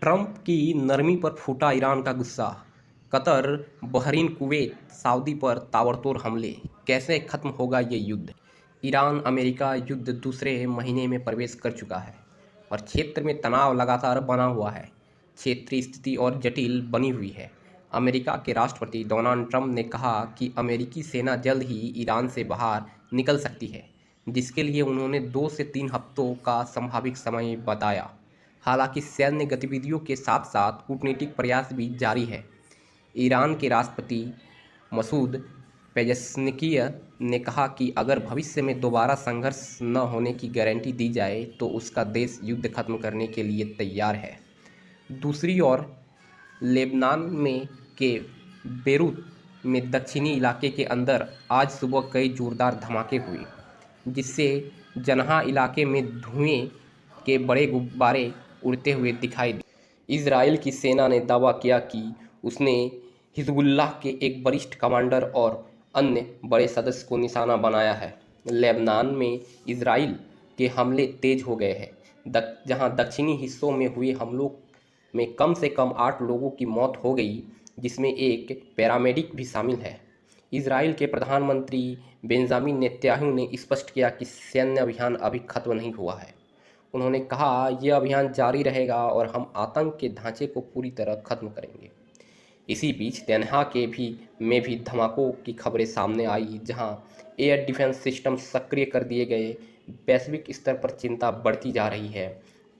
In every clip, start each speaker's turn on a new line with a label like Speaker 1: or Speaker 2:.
Speaker 1: Trump की नरमी पर फूटा ईरान का गुस्सा। कतर, बहरीन, कुवैत, सऊदी पर ताबड़तोड़ हमले। कैसे खत्म होगा ये युद्ध? ईरान अमेरिका युद्ध दूसरे महीने में प्रवेश कर चुका है और क्षेत्र में तनाव लगातार बना हुआ है। क्षेत्रीय स्थिति और जटिल बनी हुई है। अमेरिका के राष्ट्रपति डोनाल्ड ट्रंप ने कहा कि अमेरिकी सेना जल्द ही ईरान से बाहर निकल सकती है, जिसके लिए उन्होंने 2 से 3 हफ्तों का संभावित समय बताया। हालांकि सैन्य गतिविधियों के साथ साथ कूटनीतिक प्रयास भी जारी है। ईरान के राष्ट्रपति मसूद पेजेश्कियान ने कहा कि अगर भविष्य में दोबारा संघर्ष न होने की गारंटी दी जाए तो उसका देश युद्ध खत्म करने के लिए तैयार है। दूसरी ओर लेबनान में के बेरूत में दक्षिणी इलाके के अंदर आज सुबह कई जोरदार धमाके हुए, जिससे जनाह इलाके में धुएं के बड़े गुब्बारे उड़ते हुए दिखाई दिए। इजराइल की सेना ने दावा किया कि उसने हिजबुल्लाह के एक वरिष्ठ कमांडर और अन्य बड़े सदस्य को निशाना बनाया है। लेबनान में इजराइल के हमले तेज हो गए हैं, जहां दक्षिणी हिस्सों में हुए हमलों में कम से कम 8 लोगों की मौत हो गई, जिसमें एक पैरामेडिक भी शामिल है। इजराइल के प्रधानमंत्री बेंजामिन नेतन्याहू ने स्पष्ट किया कि सैन्य अभियान अभी खत्म नहीं हुआ है। उन्होंने कहा, यह अभियान जारी रहेगा और हम आतंक के ढांचे को पूरी तरह खत्म करेंगे। इसी बीच तेनहा के में भी धमाकों की खबरें सामने आई, जहां एयर डिफेंस सिस्टम सक्रिय कर दिए गए। वैश्विक स्तर पर चिंता बढ़ती जा रही है।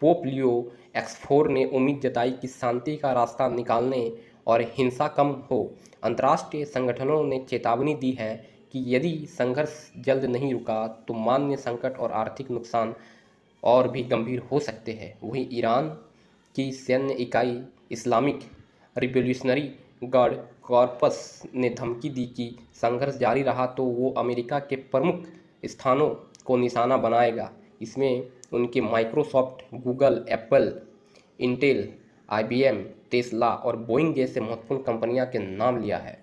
Speaker 1: पोप लियो एक्स4 ने उम्मीद जताई कि शांति का रास्ता निकालने और हिंसा कम हो। अंतर्राष्ट्रीय संगठनों ने चेतावनी दी है कि यदि संघर्ष जल्द नहीं रुका तो मानवीय संकट और आर्थिक नुकसान और भी गंभीर हो सकते हैं। वहीं ईरान की सैन्य इकाई इस्लामिक रिवॉल्यूशनरी गार्ड कॉर्पस ने धमकी दी कि संघर्ष जारी रहा तो वो अमेरिका के प्रमुख स्थानों को निशाना बनाएगा। इसमें उनके Microsoft, Google, Apple, Intel, IBM, Tesla और बोइंग जैसे महत्वपूर्ण कंपनियां के नाम लिया है।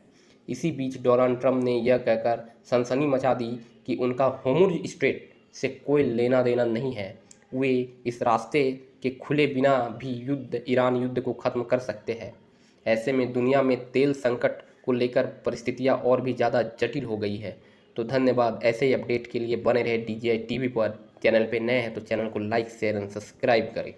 Speaker 1: इसी बीच डोनाल्ड ट्रंप ने यह कहकर सनसनी मचा दी कि उनका होर्मुज़ स्ट्रेट से कोई लेना देना नहीं है। वे इस रास्ते के खुले बिना भी ईरान युद्ध को खत्म कर सकते हैं। ऐसे में दुनिया में तेल संकट को लेकर परिस्थितियां और भी ज़्यादा जटिल हो गई है। तो धन्यवाद। ऐसे ही अपडेट के लिए बने रहे DJI TV पर। चैनल पे नए हैं तो चैनल को लाइक, शेयर एंड सब्सक्राइब करें।